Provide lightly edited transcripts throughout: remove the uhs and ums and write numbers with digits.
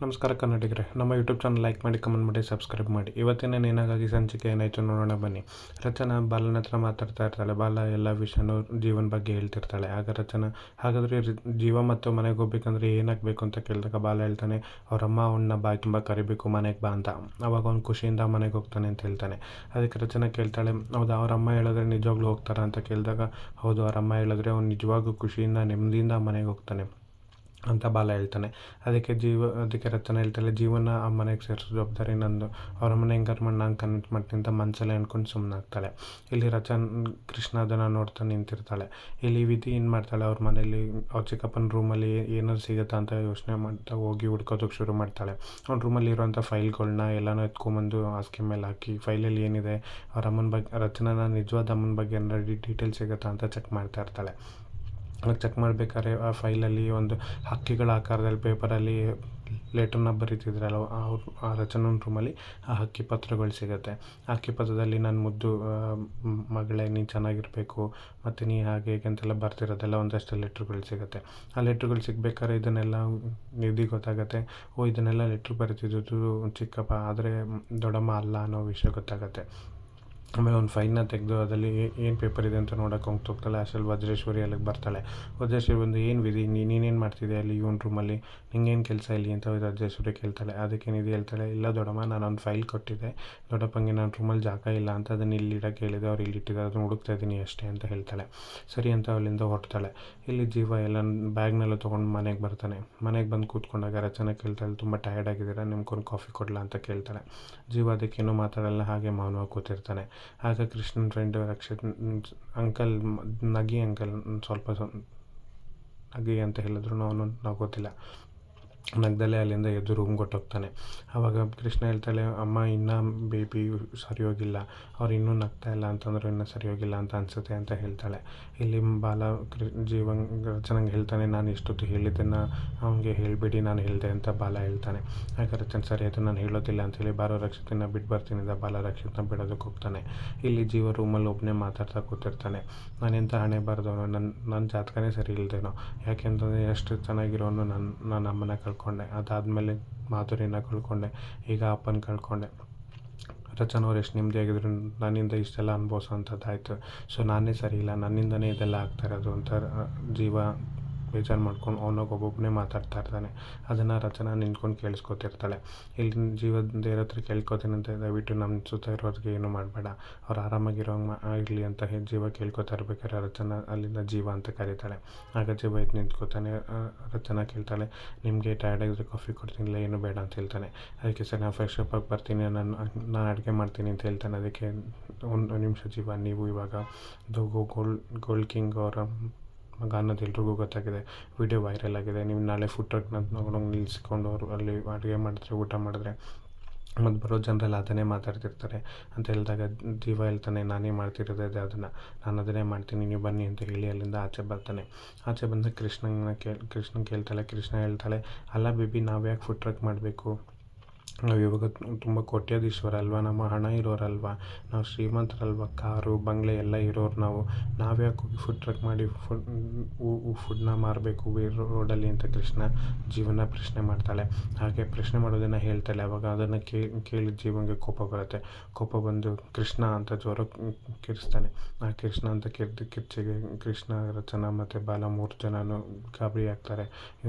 ನಮಸ್ಕಾರ ಕನ್ನಡಿಗರೇ, ನಮ್ಮ YouTube channel like ಮಾಡಿ, ಕಮೆಂಟ್ ಮಾಡಿ, ಸಬ್ಸ್ಕ್ರೈಬ್ ಮಾಡಿ. ಇವತ್ತಿನ ನೇನಾಗಾಗಿ ಸಂಚಿಕೆ ಏನಾಯಿತು ನೋಡೋಣ ಬನ್ನಿ. ರಚನಾ ಬಾಲನ ಹತ್ರ ಮಾತಾಡ್ತಾ ಇರ್ತಾಳೆ. ಬಾಲ ಎಲ್ಲ ವಿಷಯನೂ ಜೀವನ ಬಗ್ಗೆ ಹೇಳ್ತಿರ್ತಾಳೆ. ಆಗ ರಚನಾ, ಹಾಗಾದರೆ ಜೀವ ಮತ್ತು ಮನೆಗೆ ಹೋಗ್ಬೇಕಂದ್ರೆ ಏನಾಗಬೇಕು ಅಂತ ಕೇಳಿದಾಗ ಬಾಲ ಹೇಳ್ತಾನೆ, ಅವರಮ್ಮ ಅವನ್ನ ಬಾಯಿ ತುಂಬ ಕರಿಬೇಕು, ಮನೆಗೆ ಬಾ ಅಂತ. ಅವಾಗ ಅವ್ನು ಖುಷಿಯಿಂದ ಮನೆಗೆ ಹೋಗ್ತಾನೆ ಅಂತ ಹೇಳ್ತಾನೆ. ಅದಕ್ಕೆ ರಚನಾ ಕೇಳ್ತಾಳೆ, ಹೌದು ಅವರಮ್ಮ ಹೇಳಿದ್ರೆ ನಿಜವಾಗ್ಲೂ ಹೋಗ್ತಾರಾ ಅಂತ ಕೇಳಿದಾಗ, ಹೌದು ಅವರಮ್ಮ ಹೇಳಿದ್ರೆ ಅವ್ನು ನಿಜವಾಗೂ ಖುಷಿಯಿಂದ ನೆಮ್ಮದಿಯಿಂದ ಮನೆಗೆ ಹೋಗ್ತಾನೆ ಅಂತ ಬಾಲ ಹೇಳ್ತಾನೆ. ಅದಕ್ಕೆ ರಚನೆ ಹೇಳ್ತಾಳೆ, ಜೀವನ ಆ ಮನೆಗೆ ಸೇರಿಸೋ ಜವಾಬ್ದಾರಿ ನಂದು, ಅವ್ರ ಮನೆ ಹೆಂಗಾರು ಮಾಡಿ ನಾನು ಕನ್ವಿನ್ಸ್ ಮಾಡ್ತೀನಿ ಅಂತ ಮನಸ್ಸಲ್ಲೇ ಅಂದ್ಕೊಂಡು ಸುಮ್ಮನಾಗ್ತಾಳೆ. ಇಲ್ಲಿ ಕೃಷ್ಣ ಅದನ್ನು ನೋಡ್ತಾ ನಿಂತಿರ್ತಾಳೆ. ಇಲ್ಲಿ ವಿಧಿ ಏನು ಮಾಡ್ತಾಳೆ, ಅವ್ರ ಮನೇಲಿ ಅವ್ರ ಚಿಕ್ಕಪ್ಪನ ರೂಮಲ್ಲಿ ಏನಾದ್ರು ಸಿಗುತ್ತಾ ಅಂತ ಯೋಚನೆ ಮಾಡ್ತಾ ಹೋಗಿ ಹುಡ್ಕೋದಕ್ಕೆ ಶುರು ಮಾಡ್ತಾಳೆ. ಅವ್ನ ರೂಮಲ್ಲಿ ಇರೋವಂಥ ಫೈಲ್ಗಳನ್ನ ಎಲ್ಲನೂ ಎತ್ಕೊಂಬಂದು ಹಾಸಿಗೆ ಮೇಲೆ ಹಾಕಿ, ಫೈಲಲ್ಲಿ ಏನಿದೆ ಅವ್ರ ಅಮ್ಮನ ಬಗ್ಗೆ, ರಚನಾನ ನಿಜವಾದ ಅಮ್ಮನ ಬಗ್ಗೆ ಏನಾದ್ರು ಡೀಟೇಲ್ಸ್ ಸಿಗುತ್ತಾ ಅಂತ ಚೆಕ್ ಮಾಡ್ತಾ ಇರ್ತಾಳೆ. ಚೆಕ್ ಮಾಡಬೇಕಾದ್ರೆ ಆ ಫೈಲಲ್ಲಿ ಒಂದು ಹಕ್ಕಿಗಳ ಆಕಾರದಲ್ಲಿ ಪೇಪರಲ್ಲಿ ಲೆಟ್ರನ್ನ ಬರೀತಿದ್ರಲ್ಲ, ಆ ರಚನಾ ರೂಮಲ್ಲಿ ಆ ಹಕ್ಕಿ ಪತ್ರಗಳು ಸಿಗುತ್ತೆ. ಆ ಹಕ್ಕಿ ಪತ್ರದಲ್ಲಿ ನನ್ನ ಮುದ್ದು ಮಗಳೇ ನೀನು ಚೆನ್ನಾಗಿರಬೇಕು ಮತ್ತು ನೀ ಹಾಗೆ ಹೇಗೆ ಅಂತೆಲ್ಲ ಬರ್ತಿರೋದೆಲ್ಲ ಒಂದಷ್ಟು ಲೆಟ್ರುಗಳು ಸಿಗುತ್ತೆ. ಆ ಲೆಟ್ರುಗಳು ಸಿಗ್ಬೇಕಾದ್ರೆ ಇದನ್ನೆಲ್ಲ ನಿಧಿ ಗೊತ್ತಾಗುತ್ತೆ. ಇದನ್ನೆಲ್ಲ ಲೆಟ್ರು ಬರೀತಿದ್ದು ಚಿಕ್ಕಪ್ಪ, ಆದರೆ ದೊಡ್ಡಮ್ಮ ಅಲ್ಲ ಅನ್ನೋ ವಿಷಯ ಗೊತ್ತಾಗುತ್ತೆ. ಆಮೇಲೆ ಒಂದು ಫೈಲ್ನ ತೆಗೆದು ಅದರಲ್ಲಿ ಏನು ಪೇಪರ್ ಇದೆ ಅಂತ ನೋಡೋಕೆ ಹೋಗ್ತಾಳೆ. ಅಷ್ಟರಲ್ಲಿ ವಜ್ರೇಶ್ವರಿ ಅಲ್ಲಿಗೆ ಬರ್ತಾಳೆ. ವಜ್ರೇಶ್ವರಿ ಬಂದು, ಏನು ವಿಧಿ ನೀನೇನು ಮಾಡ್ತಿದ್ದೆ ಅಲ್ಲಿ ಇವನ ರೂಮಲ್ಲಿ, ನಿಂಗೇನು ಕೆಲಸ ಇಲ್ಲಿ ಅಂತ ವಜ್ರೇಶ್ವರಿ ಕೇಳ್ತಾಳೆ. ಅದಕ್ಕೆ ನಿಧಿ ಹೇಳ್ತಾಳೆ, ಇಲ್ಲ ದೊಡ್ಡಮ್ಮ, ನಾನು ಒಂದು ಫೈಲ್ ಕೊಟ್ಟಿದ್ದೆ ದೊಡ್ಡಪ್ಪಂಗೆ, ನನ್ನ ರೂಮಲ್ಲಿ ಜಾಗ ಇಲ್ಲ ಅಂತ ಅದನ್ನು ಇಲ್ಲಿ ಇಡೋಕ್ಕೆ ಹೇಳಿದೆ, ಅವ್ರು ಇಲ್ಲಿ ಇಟ್ಟಿದ್ದಾರೆ, ಅದನ್ನು ಹುಡುಕ್ತಾ ಇದ್ದೀನಿ ಅಷ್ಟೇ ಅಂತ ಹೇಳ್ತಾಳೆ. ಸರಿ ಅಂತ ಅಲ್ಲಿಂದ ಹೊರಡ್ತಾಳೆ. ಇಲ್ಲಿ ಜೀವ ಎಲ್ಲ ಬ್ಯಾಗ್ನೆಲ್ಲ ತೊಗೊಂಡು ಮನೆಗೆ ಬರ್ತಾನೆ. ಮನೆಗೆ ಬಂದು ಕೂತ್ಕೊಂಡಾಗ ರಚನೆ ಕೇಳ್ತಾಳೆ, ತುಂಬ ಟಯರ್ಡ್ ಆಗಿದ್ದೀರಾ, ನಿಮ್ಗೊಂದು ಕಾಫಿ ಕೊಡಲಾ ಅಂತ ಕೇಳ್ತಾಳೆ. ಜೀವ ಅದಕ್ಕೇನೂ ಮಾತಾಡಲ್ಲ, ಹಾಗೆ ಮೌನವಾಗಿ ಕೂತಿರ್ತಾನೆ. ಆಗ ಕೃಷ್ಣನ ಫ್ರೆಂಡ್ ರಕ್ಷಿತ್, ಅಂಕಲ್ ನಗಿ ಅಂಕಲ್, ಸ್ವಲ್ಪ ನಗಿ ಅಂತ ಹೇಳಿದ್ರು ಅವನು ನಗೋತಿಲ್ಲ. ನಗ್ದಲ್ಲೇ ಅಲ್ಲಿಂದ ಎದ್ದು ರೂಮ್ ಕೊಟ್ಟೋಗ್ತಾನೆ. ಆವಾಗ ಕೃಷ್ಣ ಹೇಳ್ತಾಳೆ, ಅಮ್ಮ ಇನ್ನೂ ಬೇಬಿ ಸರಿ ಹೋಗಿಲ್ಲ, ಅವ್ರು ಇನ್ನೂ ನಗ್ತಾ ಇಲ್ಲ ಅಂತಂದ್ರೆ ಇನ್ನೂ ಸರಿ ಹೋಗಿಲ್ಲ ಅಂತ ಅನಿಸುತ್ತೆ ಅಂತ ಹೇಳ್ತಾಳೆ. ಇಲ್ಲಿ ಬಾಲ ರಚನೆಗೆ ಹೇಳ್ತಾನೆ, ನಾನು ಇಷ್ಟೊತ್ತು ಹೇಳಿದ್ದನ್ನು ಅವನಿಗೆ ಹೇಳಿಬಿಡಿ, ನಾನು ಹೇಳಿದೆ ಅಂತ ಬಾಲ ಹೇಳ್ತಾನೆ. ಆಗ ರಚನೆ, ಸರಿ ಆಯಿತು ನಾನು ಹೇಳೋದಿಲ್ಲ ಅಂತೇಳಿ ಬಾರೋ ರಕ್ಷಿತನ ಬಿಟ್ಟು ಬರ್ತೀನಿ ಅಂತ ಬಾಲ ರಕ್ಷಿತನ ಬಿಡೋದಕ್ಕೆ ಹೋಗ್ತಾನೆ. ಇಲ್ಲಿ ಜೀವ ರೂಮಲ್ಲಿ ಒಬ್ಬನೇ ಮಾತಾಡ್ತಾ ಕೂತಿರ್ತಾನೆ. ನಾನೆಂತ ಹಣೆ ಬರೆದವನು, ನನ್ನ ಜಾತಕನೇ ಸರಿ ಇಲ್ಲದೇನೋ, ಯಾಕೆಂತಂದರೆ ಎಷ್ಟು ಚೆನ್ನಾಗಿರೋನು ನನ್ನ ಅಮ್ಮನ ಕಳ್ಕೊಂಡೆ, ಅದಾದಮೇಲೆ ಮಾಧುರಿನ ಕಳ್ಕೊಂಡೆ, ಈಗ ಅಪ್ಪನ ಕಳ್ಕೊಂಡೆ. ರಚನವ್ರು ಎಷ್ಟು ನೆಮ್ಮದಿಯಾಗಿದ್ರು ನನ್ನಿಂದ ಇಷ್ಟೆಲ್ಲ ಅನುಭವಿಸೋಂಥದ್ದಾಯಿತು. ಸೊ ನಾನೇ ಸರಿ ಇಲ್ಲ, ನನ್ನಿಂದನೇ ಇದೆಲ್ಲ ಆಗ್ತಾ ಇರೋದು ಅಂತ ಜೀವ ಬೇಜಾರು ಮಾಡ್ಕೊಂಡು ಅವನಿಗೊಬ್ಬೊಬ್ಬನೇ ಮಾತಾಡ್ತಾ ಇರ್ತಾನೆ. ಅದನ್ನು ರಚನಾ ನಿಂತ್ಕೊಂಡು ಕೇಳಿಸ್ಕೊತಿರ್ತಾಳೆ. ಇಲ್ಲಿ ಜೀವ ದೇವ್ರ ಹತ್ರ ಕೇಳ್ಕೊತೀನಿ ಅಂತ, ದಯವಿಟ್ಟು ನಮ್ಮ ಸುತ್ತ ಇರೋರಿಗೆ ಏನೂ ಮಾಡಬೇಡ, ಅವ್ರು ಆರಾಮಾಗಿರೋಂಗೆ ಇರಲಿ ಅಂತ ಜೀವ ಕೇಳ್ಕೊತಾ ಇರ್ಬೇಕಾದ್ರೆ ರಚನಾ ಅಲ್ಲಿಂದ ಜೀವ ಅಂತ ಕರೀತಾಳೆ. ಆಗ ಜೀವ ಎದ್ದು ನಿಂತ್ಕೋತಾನೆ. ರಚನಾ ಕೇಳ್ತಾಳೆ, ನಿಮಗೆ ಟಯರ್ಡ್ ಆಗಿದ್ರೆ ಕಾಫಿ ಕೊಡ್ತೀನಿಲ್ಲ, ಏನು ಬೇಡ ಅಂತ ಹೇಳ್ತಾನೆ. ಅದಕ್ಕೆ ಸರಿ ನಾನು ಫ್ರೆಶ್ ಅಪ್ ಆಗಿ ಬರ್ತೀನಿ, ನಾನು ಅಡುಗೆ ಮಾಡ್ತೀನಿ ಅಂತ ಹೇಳ್ತಾನೆ. ಅದಕ್ಕೆ ಒಂದು ನಿಮಿಷ ಜೀವ, ನೀವು ಇವಾಗ ಗೋಲ್ಡ್ ಕಿಂಗ್ ಅವರ ಮಗ ಅನ್ನೋದು ಎಲ್ರಿಗೂ ಗೊತ್ತಾಗಿದೆ, ವಿಡಿಯೋ ವೈರಲ್ ಆಗಿದೆ, ನೀವು ನಾಳೆ ಫುಡ್ ಟ್ರಕ್ನ ತಗೊಂಡೋಗಿ ನಿಲ್ಲಿಸ್ಕೊಂಡು ಅವರು ಅಲ್ಲಿ ಅಡುಗೆ ಮಾಡಿದ್ರೆ, ಊಟ ಮಾಡಿದ್ರೆ ಮತ್ತು ಬರೋ ಜನರೆಲ್ಲ ಅದನ್ನೇ ಮಾತಾಡ್ತಿರ್ತಾರೆ ಅಂತ ಹೇಳಿದಾಗ ಜೀವ ಹೇಳ್ತಾನೆ, ನಾನೇ ಮಾಡ್ತಿರೋದೇ ಅದನ್ನು, ನಾನು ಅದನ್ನೇ ಮಾಡ್ತೀನಿ, ನೀವು ಬನ್ನಿ ಅಂತ ಹೇಳಿ ಅಲ್ಲಿಂದ ಆಚೆ ಬರ್ತಾನೆ. ಆಚೆ ಬಂದ ಕೃಷ್ಣ ಕೇಳ್ತಾಳೆ. ಕೃಷ್ಣ ಹೇಳ್ತಾಳೆ, ಅಲ್ಲ ಬೇಬಿ, ನಾವು ಯಾಕೆ ಫುಡ್ ಟ್ರಕ್ ಮಾಡಬೇಕು, ನಾವು ಇವಾಗ ತುಂಬ ಕೋಟ್ಯಾಧೀಶ್ವರ ಅಲ್ವಾ, ನಮ್ಮ ಹಣ ಇರೋರಲ್ವಾ, ನಾವು ಶ್ರೀಮಂತರಲ್ವ, ಕಾರು ಬಂಗ್ಲೆ ಎಲ್ಲ ಇರೋರು, ನಾವ್ಯಾಕೆ ಫುಡ್ ಟ್ರಕ್ ಮಾಡಿ ಫುಡ್ನ ಮಾರಬೇಕು ರೋಡಲ್ಲಿ ಅಂತ ಕೃಷ್ಣ ಜೀವನ ಪ್ರಶ್ನೆ ಮಾಡ್ತಾಳೆ. ಹಾಗೆ ಪ್ರಶ್ನೆ ಮಾಡೋದನ್ನು ಹೇಳ್ತಾಳೆ. ಅವಾಗ ಅದನ್ನು ಕೇಳಿ ಜೀವನಿಗೆ ಕೋಪ ಬರುತ್ತೆ. ಕೋಪ ಬಂದು ಕೃಷ್ಣ ಅಂತ ಜೋರಾಗಿ ಕಿರಿಸ್ತಾನೆ. ಆ ಕೃಷ್ಣ ಅಂತ ಕಿರ್ಚಿಗೆ ಕೃಷ್ಣ, ರಚನಾ ಮತ್ತು ಬಾಲ 3 ಜನನೂ ಗಾಬರಿ ಆಗ್ತಾರೆ.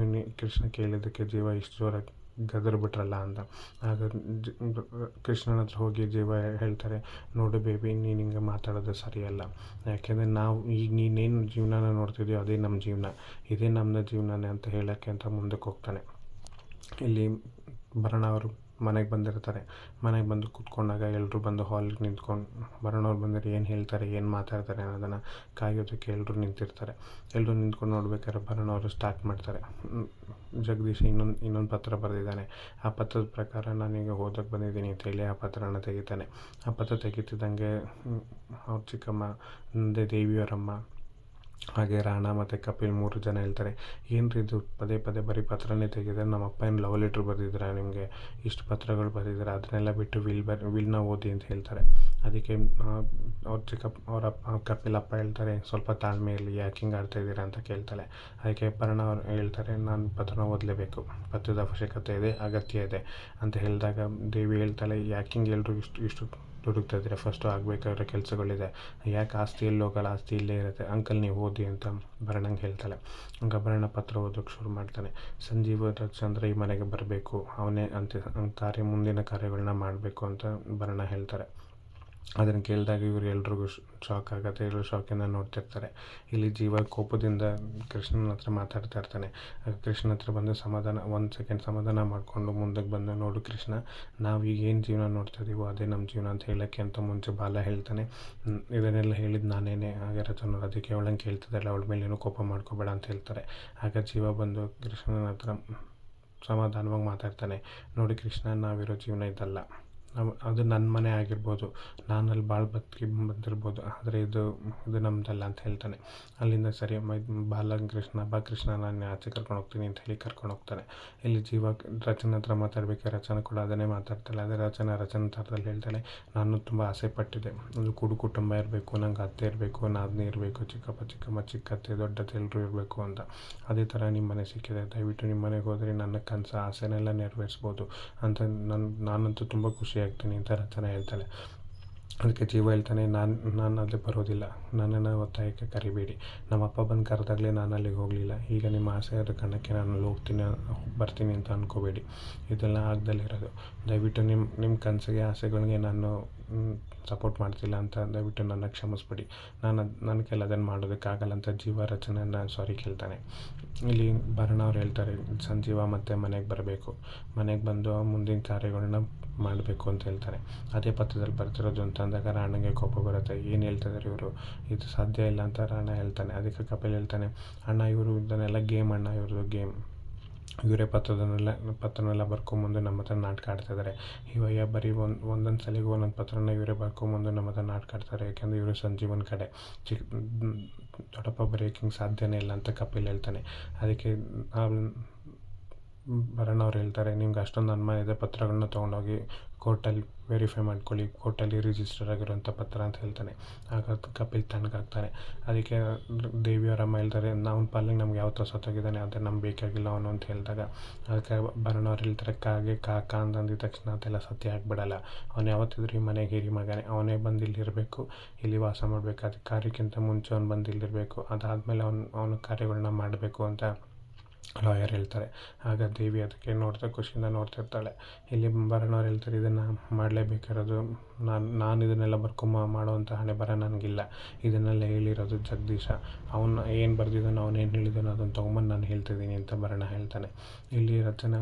ಕೃಷ್ಣ ಕೇಳಿದ್ದಕ್ಕೆ ಜೀವ ಇಷ್ಟು ಜೋರಾಗಿ ಗದರ್ ಬಿಟ್ರಲ್ಲ ಅಂತ. ಆಗ ಕೃಷ್ಣನ ಹತ್ರ ಹೋಗಿ ಜೀವ ಹೇಳ್ತಾರೆ, ನೋಡು ಬೇಬಿ, ನೀನು ಹಿಂಗೆ ಮಾತಾಡೋದು ಸರಿಯಲ್ಲ, ಯಾಕೆಂದರೆ ನಾವು ಈಗ ನೀನೇನು ಜೀವನನ ನೋಡ್ತಿದ್ಯೋ ಅದೇ ನಮ್ಮ ಜೀವನ, ಇದೇ ನಮ್ಮದು ಜೀವನನೇ ಅಂತ ಹೇಳೋಕ್ಕೆ ಅಂತ ಮುಂದಕ್ಕೆ ಹೋಗ್ತಾನೆ. ಇಲ್ಲಿ ಭರಣ ಅವರು ಮನೆಗೆ ಬಂದಿರ್ತಾರೆ. ಮನೆಗೆ ಬಂದು ಕೂತ್ಕೊಂಡಾಗ ಎಲ್ಲರೂ ಬಂದು ಹಾಲಿಗೆ ನಿಂತ್ಕೊಂಡು ಭರಣವ್ರು ಬಂದರೆ ಏನು ಹೇಳ್ತಾರೆ, ಏನು ಮಾತಾಡ್ತಾರೆ ಅನ್ನೋದನ್ನು ಕಾಯೋದಕ್ಕೆ ಎಲ್ಲರೂ ನಿಂತಿರ್ತಾರೆ. ಎಲ್ಲರೂ ನಿಂತ್ಕೊಂಡು ನೋಡ್ಬೇಕಾದ್ರೆ ಭರಣವರು ಸ್ಟಾರ್ಟ್ ಮಾಡ್ತಾರೆ, ಜಗದೀಶ್ ಇನ್ನೊಂದು ಪತ್ರ ಬರೆದಿದ್ದಾನೆ, ಆ ಪತ್ರದ ಪ್ರಕಾರ ನಾನೀಗ ಓದೋಕ್ಕೆ ಬಂದಿದ್ದೀನಿ ಅಂತ ಹೇಳಿ ಆ ಪತ್ರನ ತೆಗಿತಾನೆ. ಆ ಪತ್ರ ತೆಗಿತಿದ್ದಂಗೆ ಅವ್ರ ಚಿಕ್ಕಮ್ಮ, ದೇವಿಯವರಮ್ಮ, ಹಾಗೆ ರಾಣಾ ಮತ್ತು ಕಪಿಲ್ 3 ಜನ ಹೇಳ್ತಾರೆ, ಏನ್ರಿ ಇದು ಪದೇ ಪದೇ ಬರೀ ಪತ್ರನೇ ತೆಗೆದರೆ, ನಮ್ಮ ಅಪ್ಪ ಏನು ಲವ್ ಲೆಟ್ರ್ ಬರೆದಿದ್ರೆ ನಿಮಗೆ, ಇಷ್ಟು ಪತ್ರಗಳು ಬರೆದಿದ್ದಾರೆ, ಅದನ್ನೆಲ್ಲ ಬಿಟ್ಟು ವಿಲ್ನ ಓದಿ ಅಂತ ಹೇಳ್ತಾರೆ. ಅದಕ್ಕೆ ಅವ್ರ ಅವರ ಕಪಿಲಪ್ಪ ಹೇಳ್ತಾರೆ, ಸ್ವಲ್ಪ ತಾಳ್ಮೆ ಇರಲಿ, ಯಾಕೆ ಹಿಂಗೆ ಆಡ್ತಾಯಿದ್ದೀರಾ ಅಂತ ಕೇಳ್ತಾಳೆ. ಅದಕ್ಕೆ ಭರಣ ಅವ್ರು ಹೇಳ್ತಾರೆ, ನಾನು ಪತ್ರನ ಓದಲೇಬೇಕು, ಪತ್ರದ ಅವಶ್ಯಕತೆ ಇದೆ, ಅಗತ್ಯ ಇದೆ ಅಂತ ಹೇಳಿದಾಗ ದೇವಿ ಹೇಳ್ತಾಳೆ, ಯಾಕೆ ಹಿಂಗೆ ಎಲ್ಲರೂ ಇಷ್ಟು ದುಡುಕ್ತಾ ಇದ್ದೀರಾ, ಫಸ್ಟು ಆಗಬೇಕಾಗಿರೋ ಕೆಲಸಗಳಿದೆ, ಯಾಕೆ ಆಸ್ತಿ ಎಲ್ಲಿ ಹೋಗಲ್ಲ, ಆಸ್ತಿ ಇಲ್ಲೇ ಇರುತ್ತೆ, ಅಂಕಲ್ ನೀವು ಓದಿ ಅಂತ ಭರಣಂಗೆ ಹೇಳ್ತಾಳೆ. ಹಂಗೆ ಭರಣ ಪತ್ರ ಓದೋಕ್ಕೆ ಶುರು ಮಾಡ್ತಾನೆ. ಸಂಜೀವ ಚಂದ್ರ ಈ ಮನೆಗೆ ಬರಬೇಕು, ಅವನೇ ಮುಂದಿನ ಕಾರ್ಯಗಳನ್ನ ಮಾಡಬೇಕು ಅಂತ ಭರಣ ಹೇಳ್ತಾರೆ. ಅದನ್ನು ಕೇಳಿದಾಗ ಇವರು ಎಲ್ರಿಗೂ ಶಾಕ್ ಆಗುತ್ತೆ. ಎಲ್ಲರೂ ಶಾಕಿಂದ ನೋಡ್ತಿರ್ತಾರೆ. ಇಲ್ಲಿ ಜೀವ ಕೋಪದಿಂದ ಕೃಷ್ಣನ ಹತ್ರ ಮಾತಾಡ್ತಾ ಇರ್ತಾನೆ. ಕೃಷ್ಣನ ಹತ್ರ ಬಂದು ಒಂದು ಸೆಕೆಂಡ್ ಸಮಾಧಾನ ಮಾಡಿಕೊಂಡು ಮುಂದಕ್ಕೆ ಬಂದು, ನೋಡು ಕೃಷ್ಣ, ನಾವೀಗ ಏನು ಜೀವನ ನೋಡ್ತಾ ಇದ್ದೀವೋ ಅದೇ ನಮ್ಮ ಜೀವನ ಅಂತ ಹೇಳೋಕ್ಕೆ ಅಂತ ಮುಂಚೆ ಬಾಲ ಹೇಳ್ತಾನೆ, ಇದನ್ನೆಲ್ಲ ಹೇಳಿದ್ದು ನಾನೇನೆ, ಹಾಗೆ ರಚನ ಅದಕ್ಕೆ ಅವಳಂಗೆ ಕೇಳ್ತಿದ್ದಲ್ಲ, ಅವಳ ಮೇಲೆ ಏನೂ ಕೋಪ ಮಾಡ್ಕೋಬೇಡ ಅಂತ ಹೇಳ್ತಾರೆ. ಆಗ ಜೀವ ಬಂದು ಕೃಷ್ಣನ ಹತ್ರ ಸಮಾಧಾನವಾಗಿ ಮಾತಾಡ್ತಾನೆ. ನೋಡಿ ಕೃಷ್ಣ, ನಾವಿರೋ ಜೀವನ ಇದಲ್ಲ, ಅದು ನನ್ನ ಮನೆ ಆಗಿರ್ಬೋದು, ನಾನು ಅಲ್ಲಿ ಭಾಳ ಬಂದಿರ್ಬೋದು, ಆದರೆ ಇದು ನಮ್ಮದಲ್ಲ ಅಂತ ಹೇಳ್ತಾನೆ. ಅಲ್ಲಿಂದ ಸರಿ ಕೃಷ್ಣ ಬಾ ಕೃಷ್ಣ, ನಾನು ಆಚೆ ಕರ್ಕೊಂಡು ಹೋಗ್ತೀನಿ ಅಂತ ಹೇಳಿ ಕರ್ಕೊಂಡು ಹೋಗ್ತಾನೆ. ಇಲ್ಲಿ ಜೀವ ರಚನ ಹತ್ರ ಮಾತಾಡಬೇಕಾದ್ರೆ ರಚನ ಕೂಡ ಅದನ್ನೇ ಮಾತಾಡ್ತಾಳೆ. ಅದೇ ರಚನ ಥರದಲ್ಲಿ ಹೇಳ್ತಾಳೆ, ನಾನು ತುಂಬ ಆಸೆ ಪಟ್ಟಿದ್ದೆ, ಒಂದು ಕುಟುಂಬ ಇರಬೇಕು, ನಂಗೆ ಅತ್ತೆ ಇರಬೇಕು, ನಾದಿನಿ ಇರಬೇಕು, ಚಿಕ್ಕಪ್ಪ ಚಿಕ್ಕಮ್ಮ ಚಿಕ್ಕತ್ತೆ ದೊಡ್ಡತ್ತೆ ಎಲ್ಲರೂ ಇರಬೇಕು ಅಂತ. ಅದೇ ಥರ ನಿಮ್ಮ ಮನೆ ಸಿಕ್ಕಿದೆ, ದಯವಿಟ್ಟು ನಿಮ್ಮ ಮನೆಗೆ ಹೋದರೆ ನನ್ನ ಕನಸು ಆಸೆನೆಲ್ಲ ನೆರವೇರಿಸ್ಬೋದು ಅಂತ ನಾನಂತೂ ತುಂಬ ಖುಷಿ ಆಗ್ತೀನಿ ಅಂತ ರಚನೆ ಹೇಳ್ತಾಳೆ. ಅದಕ್ಕೆ ಜೀವ ಹೇಳ್ತಾನೆ, ನಾನು ಅಲ್ಲೇ ಬರೋದಿಲ್ಲ, ನನ್ನನ್ನು ಒತ್ತಾಯಕ್ಕೆ ಕರಿಬೇಡಿ, ನಮ್ಮಪ್ಪ ಬಂದು ಕರೆದಾಗಲೇ ನಾನು ಅಲ್ಲಿಗೆ ಹೋಗಲಿಲ್ಲ, ಈಗ ನಿಮ್ಮ ಆಸೆ ಆದ ಕಾರಣಕ್ಕೆ ನಾನು ಅಲ್ಲಿ ಬರ್ತೀನಿ ಅಂತ ಅಂದ್ಕೋಬೇಡಿ, ಇದೆಲ್ಲ ಆಗ್ದಲ್ಲಿರೋದು, ದಯವಿಟ್ಟು ನಿಮ್ಮ ಕನಸಿಗೆ ಆಸೆಗಳಿಗೆ ನಾನು ಸಪೋರ್ಟ್ ಮಾಡ್ತಿಲ್ಲ ಅಂತ ದಯವಿಟ್ಟು ನನ್ನ ಕ್ಷಮಿಸ್ಬಿಡಿ, ನನ್ನ ಕೈಲಿ ಅದನ್ನು ಮಾಡೋದಕ್ಕಾಗಲ್ಲ ಅಂತ ಜೀವ ರಚನೆಯನ್ನು ಸಾರಿ ಕೇಳ್ತಾನೆ. ಇಲ್ಲಿ ಭರಣ ಅವ್ರು ಹೇಳ್ತಾರೆ, ಸಂಜೀವ ಮತ್ತೆ ಮನೆಗೆ ಬರಬೇಕು, ಮನೆಗೆ ಬಂದು ಮುಂದಿನ ಕಾರ್ಯಗಳನ್ನ ಮಾಡಬೇಕು ಅಂತ ಹೇಳ್ತಾರೆ. ಅದೇ ಪತ್ರದಲ್ಲಿ ಬರ್ತಿರೋದು ಅಂತ ಅಂದಾಗ ರಾಣಗೆ ಕೋಪ ಬರುತ್ತೆ. ಏನು ಹೇಳ್ತಿದ್ದಾರೆ ಇವರು, ಇದು ಸಾಧ್ಯ ಇಲ್ಲ ಅಂತ ರಾಣ ಹೇಳ್ತಾನೆ. ಅದಕ್ಕೆ ಕಪಿಲ್ ಹೇಳ್ತಾನೆ, ಅಣ್ಣ ಇವರು ಇದನ್ನೆಲ್ಲ ಗೇಮ್ ಅಣ್ಣ, ಇವ್ರದ್ದು ಗೇಮ್, ಇವರೇ ಪತ್ರನೆಲ್ಲ ಬರ್ಕೊಂಬಂದು ನಮ್ಮ ಹತ್ರ ನಾಟಕ ಆಡ್ತಿದ್ದಾರೆ. ಇವಯ್ಯ ಬರೀ ಒಂದೊಂದು ಸಲಿಗೆ ಒಂದೊಂದು ಪತ್ರನ ಇವರೇ ಬರ್ಕೊಂಬಂದು ನಮ್ಮ ಹತ್ರ ನಾಟಕ ಆಡ್ತಾರೆ, ಯಾಕೆಂದರೆ ಇವರು ಸಂಜೀವನ ಕಡೆ ದೊಡ್ಡಪ್ಪ ಬರೆಯೋಕ್ಕೆ ಸಾಧ್ಯನೇ ಇಲ್ಲ ಅಂತ ಕಪಿಲ್ ಹೇಳ್ತಾನೆ. ಅದಕ್ಕೆ ಭರಣ ಅವ್ರು ಹೇಳ್ತಾರೆ, ನಿಮ್ಗೆ ಅಷ್ಟೊಂದು ಅನುಮಾನ ಪತ್ರಗಳನ್ನ ತೊಗೊಂಡೋಗಿ ಕೋರ್ಟಲ್ಲಿ ವೆರಿಫೈ ಮಾಡ್ಕೊಳ್ಳಿ, ಕೋರ್ಟಲ್ಲಿ ರಿಜಿಸ್ಟರ್ ಆಗಿರೋಂಥ ಪತ್ರ ಅಂತ ಹೇಳ್ತಾನೆ. ಆಗ ಕಪಿಲ್ ತಣ್ಣಗಾಗ್ತಾನೆ. ಅದಕ್ಕೆ ದೇವಿಯವರಮ್ಮ ಹೇಳ್ತಾರೆ, ಅವ್ನ ಪಾಲಿಗೆ ನಮ್ಗೆ ಯಾವತ್ತೋ ಸತ್ತೋಗಿದ್ದಾನೆ, ಆದರೆ ನಮ್ಗೆ ಬೇಕಾಗಿಲ್ಲ ಅವನು ಅಂತ ಹೇಳಿದಾಗ ಅದಕ್ಕೆ ಭರಣ ಅವ್ರು ಹೇಳ್ತಾರೆ, ಕಾಕ ಅಂತಂದಿದ ತಕ್ಷಣ ಅದೆಲ್ಲ ಸತ್ಯ ಆಗಿಬಿಡಲ್ಲ, ಅವನು ಯಾವತ್ತಿದ್ರು ಈ ಮನೆಗೆ ಹಿರಿ ಮಗನೇ, ಅವನೇ ಬಂದು ಇಲ್ಲಿರಬೇಕು, ಇಲ್ಲಿ ವಾಸ ಮಾಡಬೇಕು, ಅದಕ್ಕೆ ಕಾರ್ಯಕ್ಕಿಂತ ಮುಂಚೆ ಅವ್ನು ಬಂದು ಇಲ್ಲಿರಬೇಕು, ಅದಾದಮೇಲೆ ಅವನ ಕಾರ್ಯಗಳನ್ನ ಮಾಡಬೇಕು ಅಂತ ಲಾಯರ್ ಹೇಳ್ತಾರೆ. ಆಗ ದೇವಿ ಅದಕ್ಕೆ ಖುಷಿಯಿಂದ ನೋಡ್ತಿರ್ತಾಳೆ. ಇಲ್ಲಿ ಭರಣವ್ರು ಹೇಳ್ತಾರೆ, ಇದನ್ನು ಮಾಡಲೇಬೇಕಿರೋದು ನಾನು ಇದನ್ನೆಲ್ಲ ಮಾಡೋವಂಥ ಹಣೆ ಬರ ನನಗಿಲ್ಲ, ಇದನ್ನೆಲ್ಲ ಹೇಳಿರೋದು ಜಗದೀಶ, ಅವನು ಏನು ಬರೆದಿದ್ದಾನೋ ಅವನೇನು ಹೇಳಿದಾನೋ ಅದನ್ನು ತೊಗೊಂಬಂದು ನಾನು ಹೇಳ್ತಿದ್ದೀನಿ ಅಂತ ಭರಣ ಹೇಳ್ತಾನೆ. ಇಲ್ಲಿ ರಚನಾ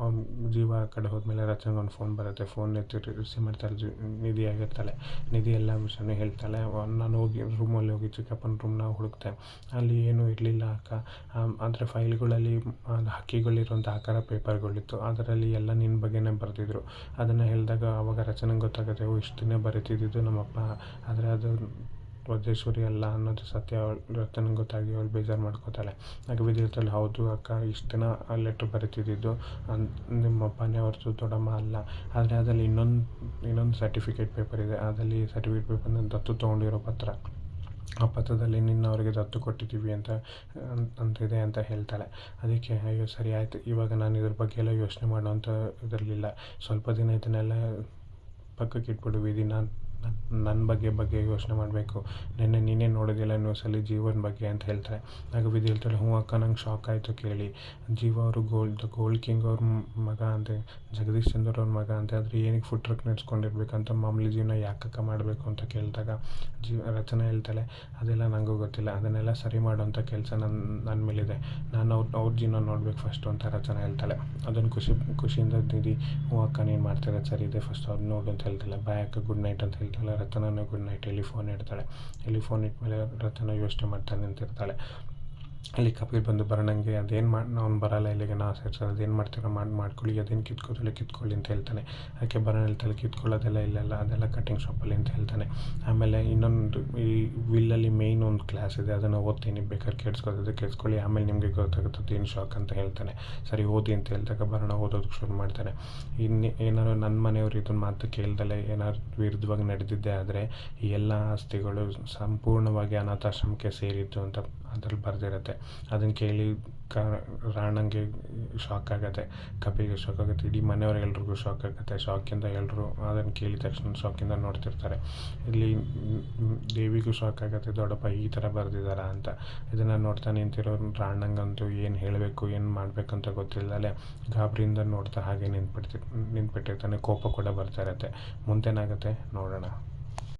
ಅವ್ನು ಜೀವ ಕಡೆ ಹೋದ್ಮೇಲೆ ರಚನೆಗೆ ಒಂದು ಫೋನ್ ಬರುತ್ತೆ. ಫೋನ್ ಎತ್ತಿ ರಿಸೀವ್ ಮಾಡ್ತಾಳೆ. ನಿಧಿ ಆಗಿರ್ತಾಳೆ. ನಿಧಿ ಎಲ್ಲ ವಿಷಯನೂ ಹೇಳ್ತಾಳೆ. ನಾನು ಹೋಗಿ ರೂಮಲ್ಲಿ ಹೋಗಿ ಚಿಕ್ಕಪ್ಪನ ರೂಮ್ನ ಹುಡುಕ್ತೆ, ಅಲ್ಲಿ ಏನೂ ಇರಲಿಲ್ಲ ಅಕ್ಕ, ಆದರೆ ಫೈಲ್ಗಳಲ್ಲಿ ಹಕ್ಕಿಗಳಿರುವಂಥ ಆಕಾರ ಪೇಪರ್ಗಳಿತ್ತು, ಅದರಲ್ಲಿ ಎಲ್ಲ ನಿನ್ನ ಬಗ್ಗೆನೇ ಬರೆದಿದ್ರು. ಅದನ್ನು ಹೇಳಿದಾಗ ಆವಾಗ ರಚನೆಗೆ ಗೊತ್ತಾಗುತ್ತೆ, ಇಷ್ಟು ದಿನ ಬರೀತಿದ್ದು ನಮ್ಮಪ್ಪ, ಆದರೆ ಅದು ವಜ್ರೇಶ್ವರಿ ಅಲ್ಲ ಅನ್ನೋದು ಸತ್ಯ. ರಚನೆಗೆ ಗೊತ್ತಾಗಿ ಅವಳು ಬೇಜಾರು ಮಾಡ್ಕೋತಾಳೆ. ಆಗ ವಿಧಿರ್ತಾಳೆ, ಹೌದು ಅಕ್ಕ, ಇಷ್ಟು ದಿನ ಲೆಟ್ರ್ ಬರೀತಿದ್ದು ನಿಮ್ಮಪ್ಪನೇ ಹೊರತು ದೊಡ್ಡಮ್ಮ ಅಲ್ಲ, ಆದರೆ ಅದರಲ್ಲಿ ಇನ್ನೊಂದು ಸರ್ಟಿಫಿಕೇಟ್ ಪೇಪರ್ ಇದೆ, ಅದರಲ್ಲಿ ಸರ್ಟಿಫಿಕೇಟ್ ಪೇಪರ್ನ ದತ್ತು ತೊಗೊಂಡಿರೋ ಪತ್ರ, ಆ ಪತ್ರದಲ್ಲಿ ಅವರಿಗೆ ದತ್ತು ಕೊಟ್ಟಿದ್ದೀವಿ ಅಂತಿದೆ ಅಂತ ಹೇಳ್ತಾಳೆ. ಅದಕ್ಕೆ ಅಯ್ಯೋ ಸರಿ ಆಯಿತು, ಇವಾಗ ನಾನು ಇದ್ರ ಬಗ್ಗೆ ಎಲ್ಲ ಯೋಚನೆ ಮಾಡೋವಂಥ ಇದರಲಿಲ್ಲ, ಸ್ವಲ್ಪ ದಿನ ಇದನ್ನೆಲ್ಲ ಪಕ್ಕಕ್ಕೆ ಇಟ್ಬಿಡು ವಿಧಿ, ನನ್ನ ಬಗ್ಗೆ ಯೋಚನೆ ಮಾಡಬೇಕು, ನೀನೇ ನೋಡೋದಿಲ್ಲ ನ್ಯೂಸಲ್ಲಿ ಜೀವನ ಬಗ್ಗೆ ಅಂತ ಹೇಳ್ತಾರೆ. ಆಗ ವಿಧಿ ಹೇಳ್ತಾಳೆ, ಹ್ಞೂ ಅಕ್ಕ, ನಂಗೆ ಶಾಕ್ ಆಯಿತು ಕೇಳಿ, ಜೀವ ಅವರು ಗೋಲ್ಡ್ ಕಿಂಗ್ ಅವ್ರ ಮಗ ಅಂತೆ, ಜಗದೀಶ್ ಚಂದ್ರ ಅವ್ರ ಮಗ ಅಂತೆ, ಆದರೆ ಏನಕ್ಕೆ ಫುಡ್ ಟ್ರಕ್ ನಡೆಸ್ಕೊಂಡಿರ್ಬೇಕಂತ, ಮಾಮೂಲಿ ಜೀವನ ಯಾಕಕ್ಕ ಮಾಡಬೇಕು ಅಂತ ಕೇಳಿದಾಗ ರಚನೆ ಹೇಳ್ತಾಳೆ, ಅದೆಲ್ಲ ನನಗೂ ಗೊತ್ತಿಲ್ಲ, ಅದನ್ನೆಲ್ಲ ಸರಿ ಮಾಡೋವಂಥ ಕೆಲಸ ನನ್ನ ಮೇಲಿದೆ, ನಾನು ಅವ್ರ ಜೀವನ ನೋಡ್ಬೇಕು ಫಸ್ಟು ಅಂತ ರಚನೆ ಹೇಳ್ತಾಳೆ. ಅದನ್ನು ಖುಷಿಯಿಂದ ನಿಧಿ, ಹ್ಞೂ ಅಕ್ಕ, ನೀನು ಮಾಡ್ತಿರೋದು ಸರಿ ಇದೆ, ಫಸ್ಟ್ ಅವ್ರು ನೋಡು ಅಂತ ಹೇಳ್ತಾಳೆ. ಬಾಯ್ ಅಕ್ಕ, ಗುಡ್ ನೈಟ್ ಅಂತ ಹೇಳ್ತಾಳೆ. ರಚನಾನು ಗುಡ್ ನೈಟ್. ಫೋನ್ ಇಡ್ತಾಳೆ. ಫೋನ್ ಇಟ್ಮೇಲೆ ರಚನಾ ಯೋಚನೆ ಮಾಡ್ತಾ ನಿಂತಿರ್ತಾಳೆ. ಅಲ್ಲಿ ಕಪಿಲ್ ಬಂದು ಭರಣಂಗೆ ಅದೇನು ಅವ್ನು ಬರಲ್ಲ ಇಲ್ಲಿಗೆ ನಾವು ಸೇರ್ಸೋದು, ಅದೇನು ಮಾಡ್ತೀರೋ ಮಾಡ್ಕೊಳ್ಳಿ, ಅದೇನು ಕಿತ್ಕೊಳ್ಳಿ ಅಂತ ಹೇಳ್ತಾನೆ. ಅದಕ್ಕೆ ಭರಣ ಹೇಳ್ತಾಳೆ ಕಿತ್ಕೊಳ್ಳೋದೆಲ್ಲ ಇಲ್ಲೆಲ್ಲ, ಅದೆಲ್ಲ ಕಟಿಂಗ್ ಶಾಪಲ್ಲಿ ಅಂತ ಹೇಳ್ತಾನೆ. ಆಮೇಲೆ ಇನ್ನೊಂದು ಈ ವಿಲ್ಲಲ್ಲಿ ಮೇಯ್ನ್ ಒಂದು ಕ್ಲಾಸ್ ಇದೆ, ಅದನ್ನು ಓದ್ತೀನಿ, ಬೇಕಾದ್ರೆ ಕೇಳಿಸ್ಕೊಳ್ಳಿ, ಆಮೇಲೆ ನಿಮಗೆ ಗೊತ್ತಾಗುತ್ತೆ ಏನು ಶಾಕ್ ಅಂತ ಹೇಳ್ತಾನೆ. ಸರಿ ಓದಿ ಅಂತ ಹೇಳಿದಾಗ ಭರಣ ಓದೋದಕ್ಕೆ ಶುರು ಮಾಡ್ತಾನೆ. ಏನಾದ್ರು ನನ್ನ ಮನೆಯವರು ಇದನ್ನ ಮಾತು ಕೇಳ್ದಲೆ ಏನಾದ್ರು ವಿರುದ್ಧವಾಗಿ ನಡೆದಿದ್ದೆ ಆದರೆ ಈ ಎಲ್ಲ ಆಸ್ತಿಗಳು ಸಂಪೂರ್ಣವಾಗಿ ಅನಾಥಾಶ್ರಮಕ್ಕೆ ಸೇರಿದ್ದು ಅಂತ ಅದ್ರಲ್ಲಿ ಬರೆದಿರುತ್ತೆ. ಅದನ್ನು ಕೇಳಿ ರಾಣಂಗೆ ಶಾಕ್ ಆಗುತ್ತೆ, ಕಪಿಲ್ಗೆ ಶಾಕ್ ಆಗುತ್ತೆ, ಇಡೀ ಮನೆಯವ್ರಿಗೆಲ್ರಿಗೂ ಶಾಕ್ ಆಗುತ್ತೆ. ಶಾಕಿಂದ ಎಲ್ಲರೂ ಅದನ್ನು ಕೇಳಿದ ತಕ್ಷಣ ಶಾಕಿಂದ ನೋಡ್ತಿರ್ತಾರೆ. ಇಲ್ಲಿ ದೇವಿಗೂ ಶಾಕ್ ಆಗುತ್ತೆ, ದೊಡ್ಡಪ್ಪ ಈ ಥರ ಬರೆದಿದ್ದಾರಾ ಅಂತ. ಇದನ್ನು ನೋಡ್ತಾ ನಿಂತಿರೋ ರಾಣಂಗಂತೂ ಏನು ಹೇಳಬೇಕು ಏನು ಮಾಡಬೇಕಂತ ಗೊತ್ತಿಲ್ಲದಲೆ ಗಾಬರಿಯಿಂದ ನೋಡ್ತಾ ಹಾಗೆ ನಿಂತ್ಬಿಟ್ಟಿರ್ತಾನೆ. ಕೋಪ ಕೂಡ ಬರ್ತಾ ಇರುತ್ತೆ. ಮುಂದೇನಾಗುತ್ತೆ ನೋಡೋಣ.